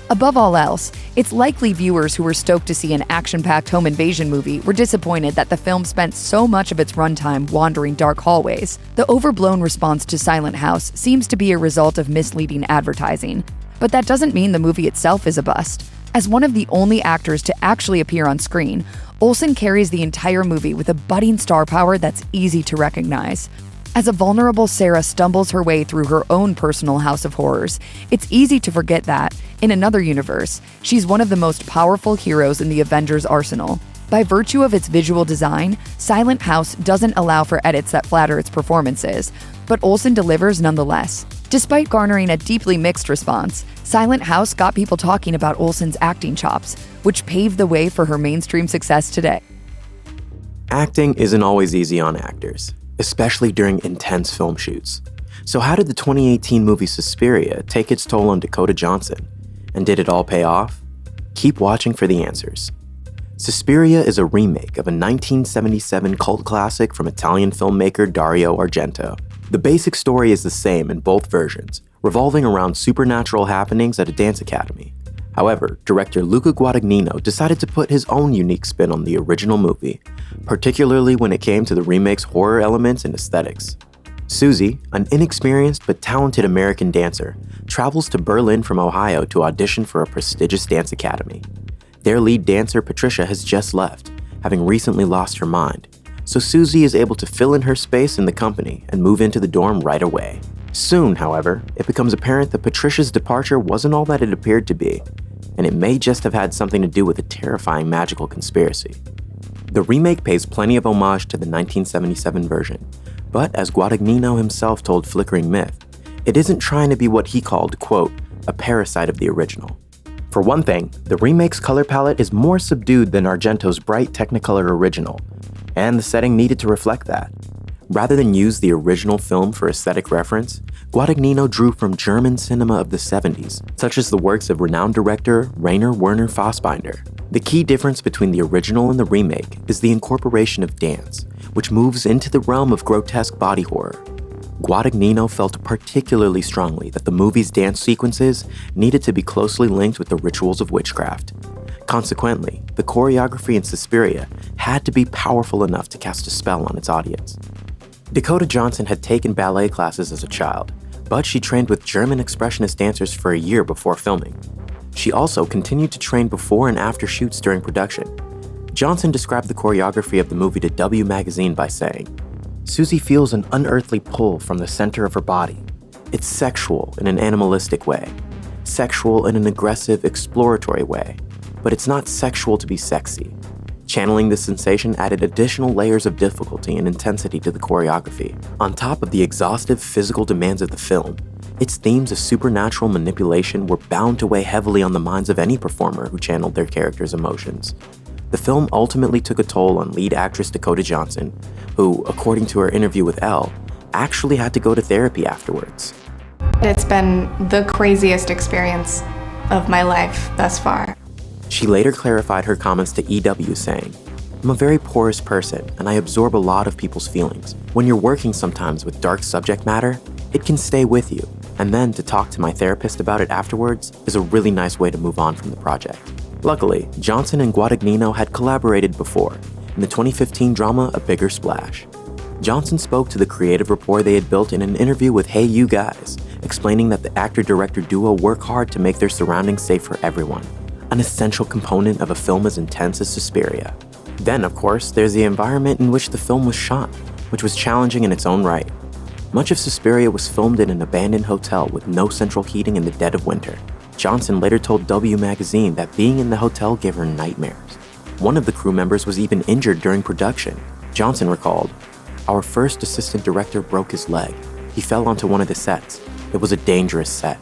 Speaker 22: Above all else, it's likely viewers who were stoked to see an action-packed home invasion movie were disappointed that the film spent so much of its runtime wandering dark hallways. The overblown response to Silent House seems to be a result of misleading advertising, but that doesn't mean the movie itself is a bust. As one of the only actors to actually appear on screen, Olsen carries the entire movie with a budding star power that's easy to recognize. As a vulnerable Sarah stumbles her way through her own personal house of horrors, it's easy to forget that, in another universe, she's one of the most powerful heroes in the Avengers arsenal. By virtue of its visual design, Silent House doesn't allow for edits that flatter its performances, but Olsen delivers nonetheless. Despite garnering a deeply mixed response, Silent House got people talking about Olsen's acting chops, which paved the way for her mainstream success today.
Speaker 4: Acting isn't always easy on actors, especially during intense film shoots. So how did the 2018 movie Suspiria take its toll on Dakota Johnson? And did it all pay off? Keep watching for the answers. Suspiria is a remake of a 1977 cult classic from Italian filmmaker Dario Argento. The basic story is the same in both versions, revolving around supernatural happenings at a dance academy. However, director Luca Guadagnino decided to put his own unique spin on the original movie, particularly when it came to the remake's horror elements and aesthetics. Susie, an inexperienced but talented American dancer, travels to Berlin from Ohio to audition for a prestigious dance academy. Their lead dancer, Patricia, has just left, having recently lost her mind, so Susie is able to fill in her space in the company and move into the dorm right away. Soon, however, it becomes apparent that Patricia's departure wasn't all that it appeared to be, and it may just have had something to do with a terrifying magical conspiracy. The remake pays plenty of homage to the 1977 version, but as Guadagnino himself told Flickering Myth, it isn't trying to be what he called, quote, a parasite of the original. For one thing, the remake's color palette is more subdued than Argento's bright Technicolor original, and the setting needed to reflect that. Rather than use the original film for aesthetic reference, Guadagnino drew from German cinema of the 70s, such as the works of renowned director Rainer Werner Fassbinder. The key difference between the original and the remake is the incorporation of dance, which moves into the realm of grotesque body horror. Guadagnino felt particularly strongly that the movie's dance sequences needed to be closely linked with the rituals of witchcraft. Consequently, the choreography in Suspiria had to be powerful enough to cast a spell on its audience. Dakota Johnson had taken ballet classes as a child, but she trained with German expressionist dancers for a year before filming. She also continued to train before and after shoots during production. Johnson described the choreography of the movie to W Magazine by saying, "Susie feels an unearthly pull from the center of her body. It's sexual in an animalistic way, sexual in an aggressive, exploratory way, but it's not sexual to be sexy." Channeling this sensation added additional layers of difficulty and intensity to the choreography. On top of the exhaustive physical demands of the film, its themes of supernatural manipulation were bound to weigh heavily on the minds of any performer who channeled their character's emotions. The film ultimately took a toll on lead actress Dakota Johnson, who, according to her interview with Elle, actually had to go to therapy afterwards.
Speaker 23: It's been the craziest experience of my life thus far.
Speaker 4: She later clarified her comments to EW saying, "I'm a very porous person and I absorb a lot of people's feelings. When you're working sometimes with dark subject matter, it can stay with you, and then to talk to my therapist about it afterwards is a really nice way to move on from the project." Luckily, Johnson and Guadagnino had collaborated before in the 2015 drama A Bigger Splash. Johnson spoke to the creative rapport they had built in an interview with Hey You Guys, explaining that the actor-director duo work hard to make their surroundings safe for everyone, an essential component of a film as intense as Suspiria. Then, of course, there's the environment in which the film was shot, which was challenging in its own right. Much of Suspiria was filmed in an abandoned hotel with no central heating in the dead of winter. Johnson later told W Magazine that being in the hotel gave her nightmares. One of the crew members was even injured during production. Johnson recalled, "Our first assistant director broke his leg. He fell onto one of the sets. It was a dangerous set.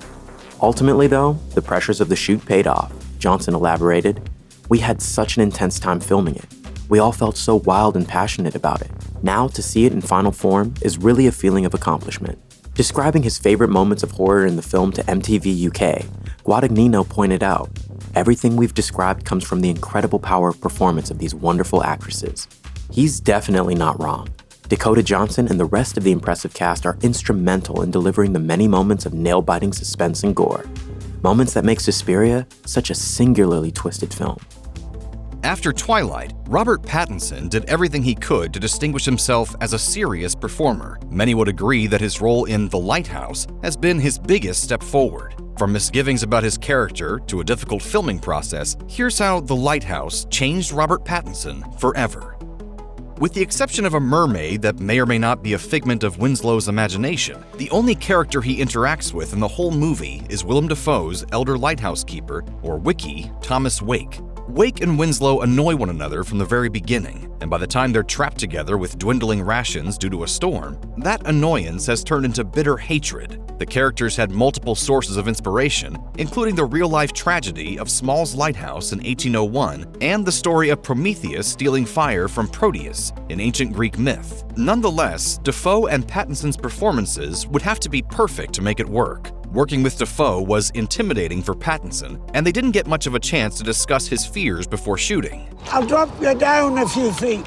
Speaker 4: Ultimately, though, the pressures of the shoot paid off." Johnson elaborated, "We had such an intense time filming it. We all felt so wild and passionate about it. Now, to see it in final form is really a feeling of accomplishment." Describing his favorite moments of horror in the film to MTV UK, Guadagnino pointed out, "Everything we've described comes from the incredible power of performance of these wonderful actresses." He's definitely not wrong. Dakota Johnson and the rest of the impressive cast are instrumental in delivering the many moments of nail-biting suspense and gore. Moments that make Suspiria such a singularly twisted film.
Speaker 2: After Twilight, Robert Pattinson did everything he could to distinguish himself as a serious performer. Many would agree that his role in The Lighthouse has been his biggest step forward. From misgivings about his character to a difficult filming process, here's how The Lighthouse changed Robert Pattinson forever. With the exception of a mermaid that may or may not be a figment of Winslow's imagination, the only character he interacts with in the whole movie is Willem Dafoe's elder lighthouse keeper, or Wiki, Thomas Wake. Wake and Winslow annoy one another from the very beginning, and by the time they're trapped together with dwindling rations due to a storm, that annoyance has turned into bitter hatred. The characters had multiple sources of inspiration, including the real-life tragedy of Small's Lighthouse in 1801 and the story of Prometheus stealing fire from Proteus in ancient Greek myth. Nonetheless, Dafoe and Pattinson's performances would have to be perfect to make it work. Working with Dafoe was intimidating for Pattinson, and they didn't get much of a chance to discuss his fears before shooting.
Speaker 5: I'll drop you down a few feet.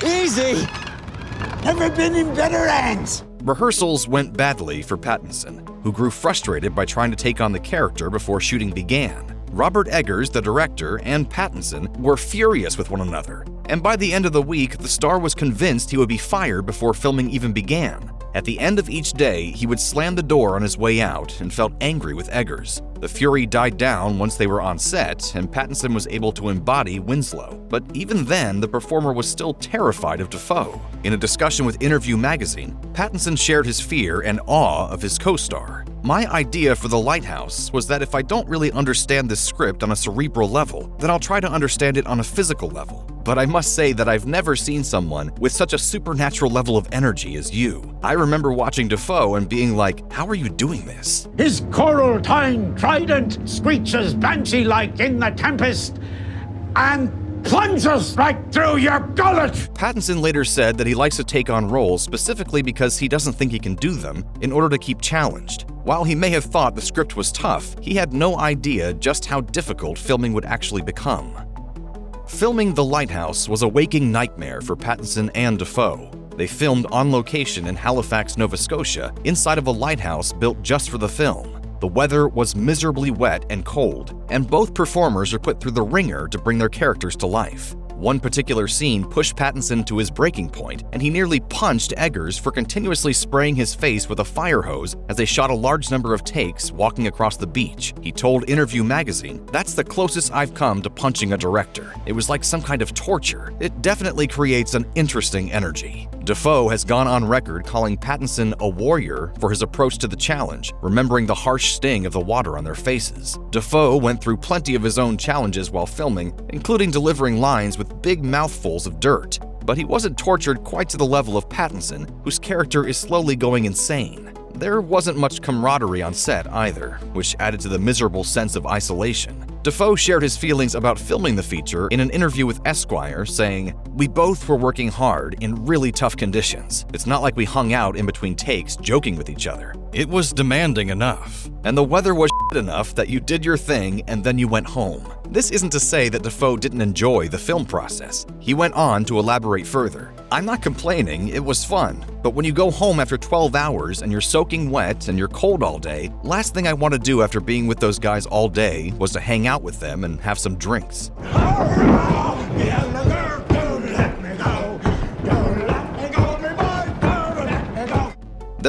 Speaker 5: Easy! Never been in better hands.
Speaker 2: Rehearsals went badly for Pattinson, who grew frustrated by trying to take on the character before shooting began. Robert Eggers, the director, and Pattinson were furious with one another, and by the end of the week, the star was convinced he would be fired before filming even began. At the end of each day, he would slam the door on his way out and felt angry with Eggers. The fury died down once they were on set, and Pattinson was able to embody Winslow. But even then, the performer was still terrified of Dafoe. In a discussion with Interview magazine, Pattinson shared his fear and awe of his co-star. "My idea for The Lighthouse was that if I don't really understand this script on a cerebral level, then I'll try to understand it on a physical level. But I must say that I've never seen someone with such a supernatural level of energy as you. I remember watching Dafoe and being like, how are you doing this?"
Speaker 5: His coral tine trident screeches banshee-like in the tempest and plunges right through your gullet.
Speaker 2: Pattinson later said that he likes to take on roles specifically because he doesn't think he can do them in order to keep challenged. While he may have thought the script was tough, he had no idea just how difficult filming would actually become. Filming The Lighthouse was a waking nightmare for Pattinson and Dafoe. They filmed on location in Halifax, Nova Scotia, inside of a lighthouse built just for the film. The weather was miserably wet and cold, and both performers are put through the ringer to bring their characters to life. One particular scene pushed Pattinson to his breaking point, and he nearly punched Eggers for continuously spraying his face with a fire hose as they shot a large number of takes walking across the beach. He told Interview magazine, "That's the closest I've come to punching a director. It was like some kind of torture. It definitely creates an interesting energy." Dafoe has gone on record calling Pattinson a warrior for his approach to the challenge, remembering the harsh sting of the water on their faces. Dafoe went through plenty of his own challenges while filming, including delivering lines with big mouthfuls of dirt. But he wasn't tortured quite to the level of Pattinson, whose character is slowly going insane. There wasn't much camaraderie on set either, which added to the miserable sense of isolation. Dafoe shared his feelings about filming the feature in an interview with Esquire, saying, "We both were working hard in really tough conditions. It's not like we hung out in between takes joking with each other. It was demanding enough. And the weather was enough that you did your thing and then you went home." This isn't to say that Dafoe didn't enjoy the film process. He went on to elaborate further. "I'm not complaining, it was fun. But when you go home after 12 hours and you're soaking wet and you're cold all day, last thing I want to do after being with those guys all day was to hang out with them and have some drinks."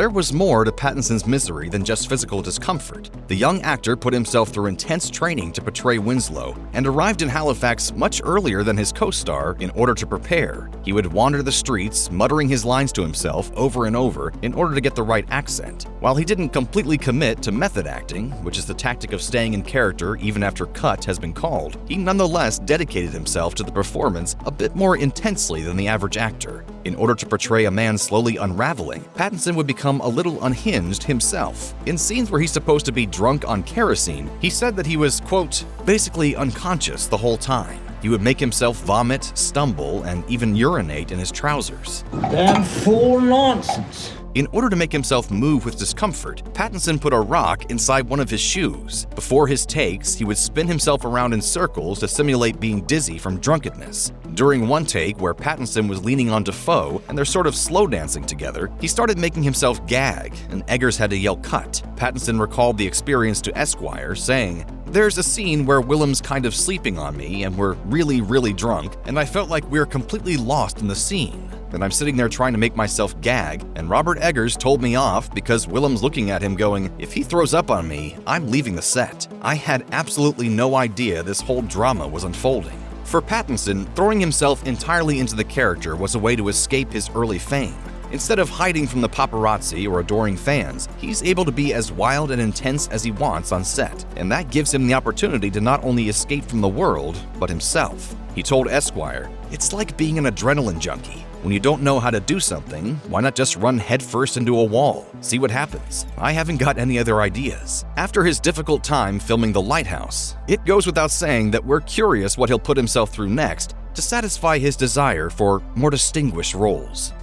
Speaker 2: There was more to Pattinson's misery than just physical discomfort. The young actor put himself through intense training to portray Winslow and arrived in Halifax much earlier than his co-star in order to prepare. He would wander the streets, muttering his lines to himself over and over in order to get the right accent. While he didn't completely commit to method acting, which is the tactic of staying in character even after cut has been called, he nonetheless dedicated himself to the performance a bit more intensely than the average actor. In order to portray a man slowly unraveling, Pattinson would become a little unhinged himself. In scenes where he's supposed to be drunk on kerosene, he said that he was, quote, basically unconscious the whole time. He would make himself vomit, stumble, and even urinate in his trousers.
Speaker 6: Damn fool nonsense.
Speaker 2: In order to make himself move with discomfort, Pattinson put a rock inside one of his shoes. Before his takes, he would spin himself around in circles to simulate being dizzy from drunkenness. During one take where Pattinson was leaning on Dafoe and they're sort of slow dancing together, he started making himself gag, and Eggers had to yell cut. Pattinson recalled the experience to Esquire, saying, "There's a scene where Willem's kind of sleeping on me and we're really drunk, and I felt like we were completely lost in the scene. And I'm sitting there trying to make myself gag, and Robert Eggers told me off because Willem's looking at him going, if he throws up on me, I'm leaving the set. I had absolutely no idea this whole drama was unfolding." For Pattinson, throwing himself entirely into the character was a way to escape his early fame. Instead of hiding from the paparazzi or adoring fans, he's able to be as wild and intense as he wants on set, and that gives him the opportunity to not only escape from the world, but himself. He told Esquire, "It's like being an adrenaline junkie. When you don't know how to do something, why not just run headfirst into a wall? See what happens. I haven't got any other ideas." After his difficult time filming The Lighthouse, it goes without saying that we're curious what he'll put himself through next to satisfy his desire for more distinguished roles.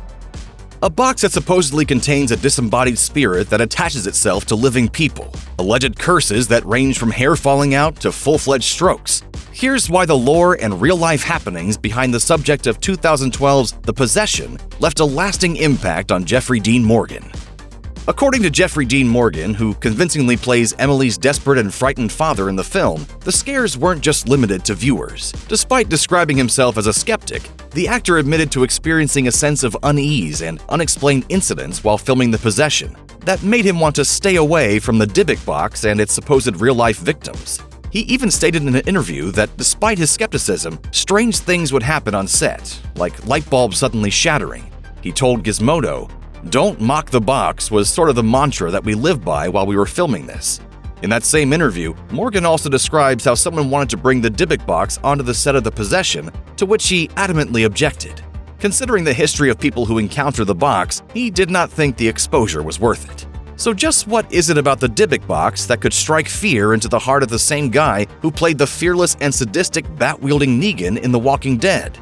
Speaker 2: A box that supposedly contains a disembodied spirit that attaches itself to living people. Alleged curses that range from hair falling out to full-fledged strokes. Here's why the lore and real-life happenings behind the subject of 2012's The Possession left a lasting impact on Jeffrey Dean Morgan. According to Jeffrey Dean Morgan, who convincingly plays Emily's desperate and frightened father in the film, the scares weren't just limited to viewers. Despite describing himself as a skeptic, the actor admitted to experiencing a sense of unease and unexplained incidents while filming The Possession that made him want to stay away from the Dybbuk box and its supposed real-life victims. He even stated in an interview that despite his skepticism, strange things would happen on set, like light bulbs suddenly shattering. He told Gizmodo, "Don't mock the box was sort of the mantra that we lived by while we were filming this." In that same interview, Morgan also describes how someone wanted to bring the Dybbuk box onto the set of The Possession, to which he adamantly objected. Considering the history of people who encounter the box, he did not think the exposure was worth it. So just what is it about the Dybbuk box that could strike fear into the heart of the same guy who played the fearless and sadistic bat-wielding Negan in The Walking Dead?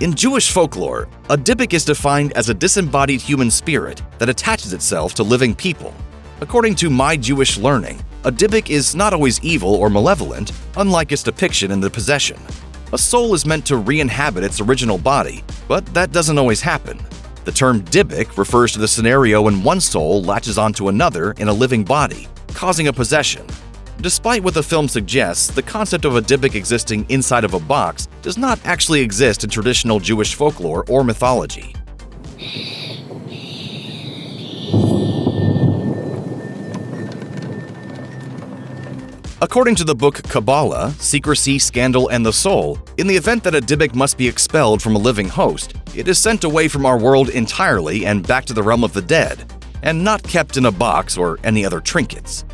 Speaker 2: In Jewish folklore, a Dybbuk is defined as a disembodied human spirit that attaches itself to living people. According to My Jewish Learning, a Dybbuk is not always evil or malevolent, unlike its depiction in The Possession. A soul is meant to re-inhabit its original body, but that doesn't always happen. The term Dybbuk refers to the scenario when one soul latches onto another in a living body, causing a possession. Despite what the film suggests, the concept of a Dybbuk existing inside of a box does not actually exist in traditional Jewish folklore or mythology. According to the book Kabbalah, Secrecy, Scandal, and the Soul, in the event that a Dybbuk must be expelled from a living host, it is sent away from our world entirely and back to the realm of the dead, and not kept in a box or any other trinkets.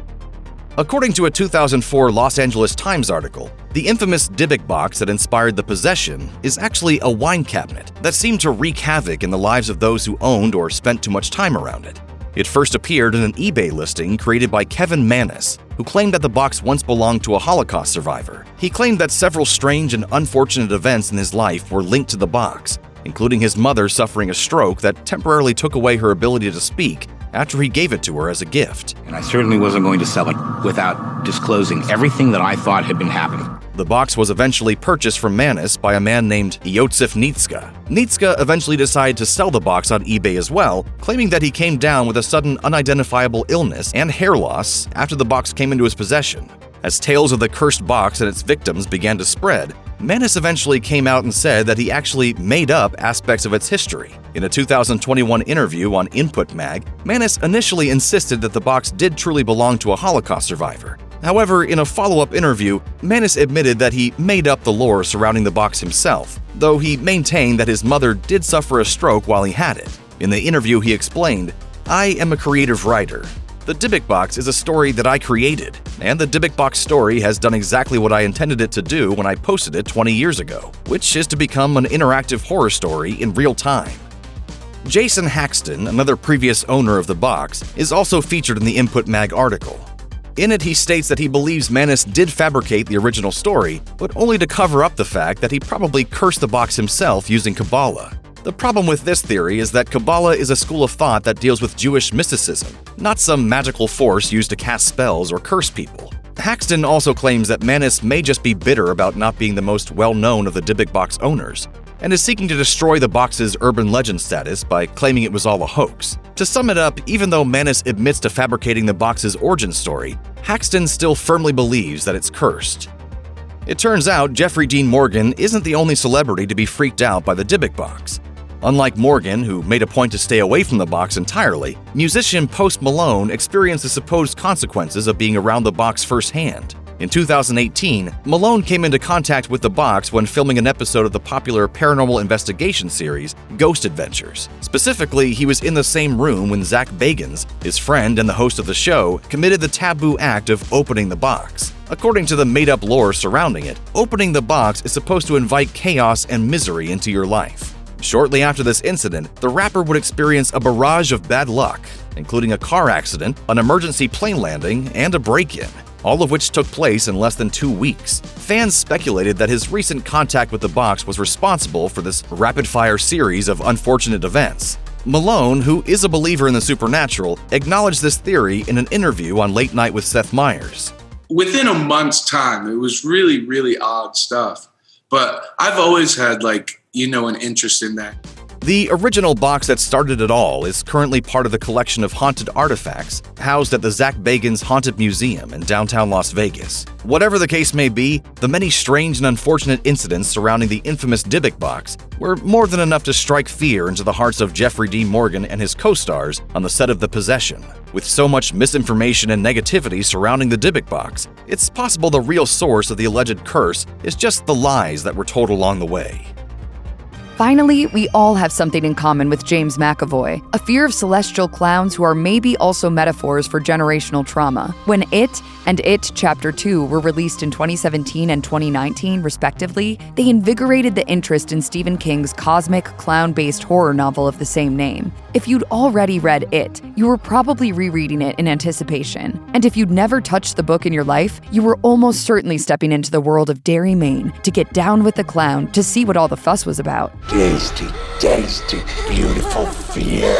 Speaker 2: According to a 2004 Los Angeles Times article, the infamous Dybbuk box that inspired The Possession is actually a wine cabinet that seemed to wreak havoc in the lives of those who owned or spent too much time around it. It first appeared in an eBay listing created by Kevin Manis, who claimed that the box once belonged to a Holocaust survivor. He claimed that several strange and unfortunate events in his life were linked to the box, including his mother suffering a stroke that temporarily took away her ability to speak after he gave it to her as a gift.
Speaker 8: And I certainly wasn't going to sell it without disclosing everything that I thought had been happening.
Speaker 2: The box was eventually purchased from Manis by a man named Yotzef Nitzka. Nitzka eventually decided to sell the box on eBay as well, claiming that he came down with a sudden unidentifiable illness and hair loss after the box came into his possession. As tales of the cursed box and its victims began to spread, Manus eventually came out and said that he actually made up aspects of its history. In a 2021 interview on Input Mag, Manus initially insisted that the box did truly belong to a Holocaust survivor. However, in a follow-up interview, Manus admitted that he made up the lore surrounding the box himself, though he maintained that his mother did suffer a stroke while he had it. In the interview, he explained, "I am a creative writer. The Dybbuk box is a story that I created, and the Dybbuk box story has done exactly what I intended it to do when I posted it 20 years ago, which is to become an interactive horror story in real time." Jason Haxton, another previous owner of the box, is also featured in the Input Mag article. In it, he states that he believes Manus did fabricate the original story, but only to cover up the fact that he probably cursed the box himself using Kabbalah. The problem with this theory is that Kabbalah is a school of thought that deals with Jewish mysticism, not some magical force used to cast spells or curse people. Haxton also claims that Manus may just be bitter about not being the most well-known of the Dybbuk box owners, and is seeking to destroy the box's urban legend status by claiming it was all a hoax. To sum it up, even though Manus admits to fabricating the box's origin story, Haxton still firmly believes that it's cursed. It turns out Jeffrey Dean Morgan isn't the only celebrity to be freaked out by the Dybbuk box. Unlike Morgan, who made a point to stay away from the box entirely, musician Post Malone experienced the supposed consequences of being around the box firsthand. In 2018, Malone came into contact with the box when filming an episode of the popular paranormal investigation series, Ghost Adventures. Specifically, he was in the same room when Zach Bagans, his friend and the host of the show, committed the taboo act of opening the box. According to the made-up lore surrounding it, opening the box is supposed to invite chaos and misery into your life. Shortly after this incident, the rapper would experience a barrage of bad luck, including a car accident, an emergency plane landing, and a break-in, all of which took place in less than 2 weeks. Fans speculated that his recent contact with the box was responsible for this rapid-fire series of unfortunate events. Malone, who is a believer in the supernatural, acknowledged this theory in an interview on Late Night with Seth Meyers.
Speaker 10: Within a month's time, it was really, really odd stuff. But I've always had, an interest in that.
Speaker 2: The original box that started it all is currently part of the collection of haunted artifacts housed at the Zach Bagans Haunted Museum in downtown Las Vegas. Whatever the case may be, the many strange and unfortunate incidents surrounding the infamous Dybbuk box were more than enough to strike fear into the hearts of Jeffrey Dean Morgan and his co-stars on the set of The Possession. With so much misinformation and negativity surrounding the Dybbuk box, it's possible the real source of the alleged curse is just the lies that were told along the way.
Speaker 22: Finally, we all have something in common with James McAvoy, a fear of celestial clowns who are maybe also metaphors for generational trauma. When It and It Chapter 2 were released in 2017 and 2019, respectively, they invigorated the interest in Stephen King's cosmic, clown-based horror novel of the same name. If you'd already read It, you were probably rereading it in anticipation. And if you'd never touched the book in your life, you were almost certainly stepping into the world of Derry, Maine, to get down with the clown, to see what all the fuss was about.
Speaker 11: Tasty, tasty, beautiful fear.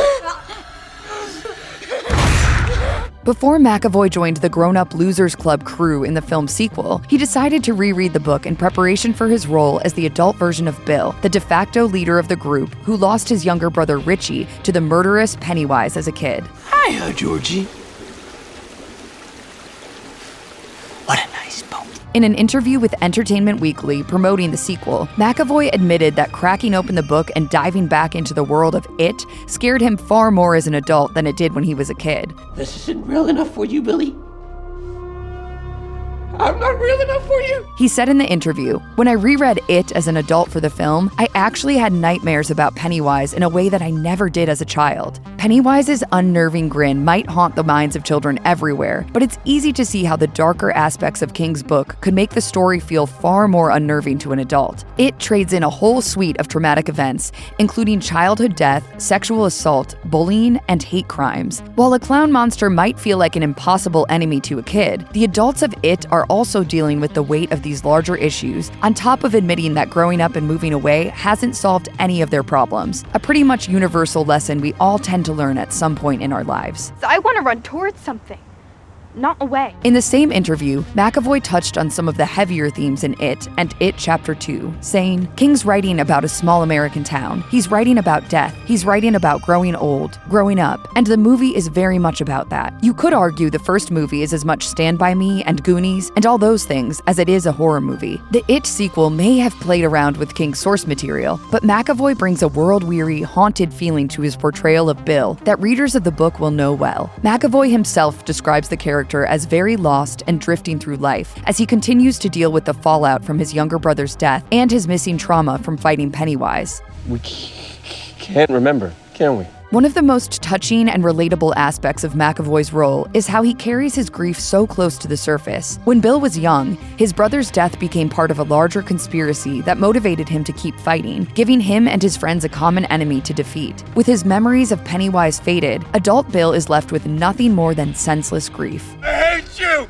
Speaker 22: Before McAvoy joined the Grown Up Losers Club crew in the film sequel, he decided to reread the book in preparation for his role as the adult version of Bill, the de facto leader of the group who lost his younger brother Richie to the murderous Pennywise as a kid.
Speaker 11: Hiya, Georgie. What a nice boat.
Speaker 22: In an interview with Entertainment Weekly promoting the sequel, McAvoy admitted that cracking open the book and diving back into the world of It scared him far more as an adult than it did when he was a kid.
Speaker 11: This isn't real enough for you, Billy. I'm not real enough for you.
Speaker 22: He said in the interview, "When I reread It as an adult for the film, I actually had nightmares about Pennywise in a way that I never did as a child. Pennywise's unnerving grin might haunt the minds of children everywhere, but it's easy to see how the darker aspects of King's book could make the story feel far more unnerving to an adult. It trades in a whole suite of traumatic events, including childhood death, sexual assault, bullying, and hate crimes. While a clown monster might feel like an impossible enemy to a kid, the adults of It are also dealing with the weight of these larger issues, on top of admitting that growing up and moving away hasn't solved any of their problems. A pretty much universal lesson we all tend to learn at some point in our lives."
Speaker 18: So I want to run towards something.
Speaker 12: not away.
Speaker 22: In the same interview, McAvoy touched on some of the heavier themes in It and It Chapter 2, saying, King's writing about a small American town. He's writing about death. He's writing about growing old, growing up, and the movie is very much about that. You could argue the first movie is as much Stand By Me and Goonies and all those things as it is a horror movie. The It sequel may have played around with King's source material, but McAvoy brings a world-weary, haunted feeling to his portrayal of Bill that readers of the book will know well. McAvoy himself describes the character as very lost and drifting through life as he continues to deal with the fallout from his younger brother's death and his missing trauma from fighting Pennywise.
Speaker 15: We can't remember, can we?
Speaker 22: One of the most touching and relatable aspects of McAvoy's role is how he carries his grief so close to the surface. When Bill was young, his brother's death became part of a larger conspiracy that motivated him to keep fighting, giving him and his friends a common enemy to defeat. With his memories of Pennywise faded, adult Bill is left with nothing more than senseless grief.
Speaker 7: I hate you!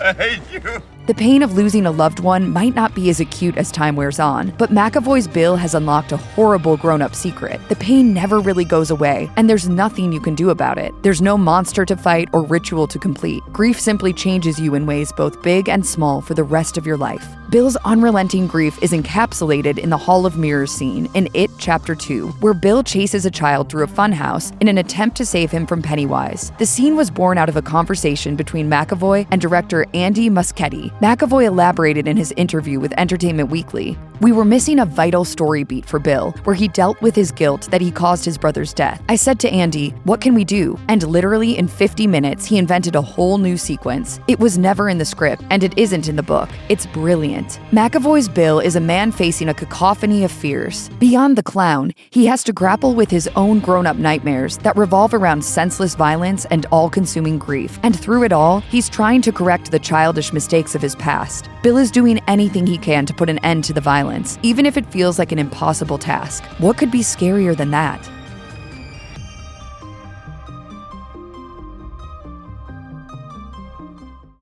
Speaker 7: I hate you!
Speaker 22: The pain of losing a loved one might not be as acute as time wears on, but McAvoy's Bill has unlocked a horrible grown-up secret. The pain never really goes away, and there's nothing you can do about it. There's no monster to fight or ritual to complete. Grief simply changes you in ways both big and small for the rest of your life. Bill's unrelenting grief is encapsulated in the Hall of Mirrors scene in It Chapter 2, where Bill chases a child through a funhouse in an attempt to save him from Pennywise. The scene was born out of a conversation between McAvoy and director Andy Muschietti. McAvoy elaborated in his interview with Entertainment Weekly, "We were missing a vital story beat for Bill, where he dealt with his guilt that he caused his brother's death. I said to Andy, what can we do? And literally in 50 minutes, he invented a whole new sequence. It was never in the script, and it isn't in the book. It's brilliant." McAvoy's Bill is a man facing a cacophony of fears. Beyond the clown, he has to grapple with his own grown-up nightmares that revolve around senseless violence and all-consuming grief. And through it all, he's trying to correct the childish mistakes of his past. Bill is doing anything he can to put an end to the violence, even if it feels like an impossible task. What could be scarier than that?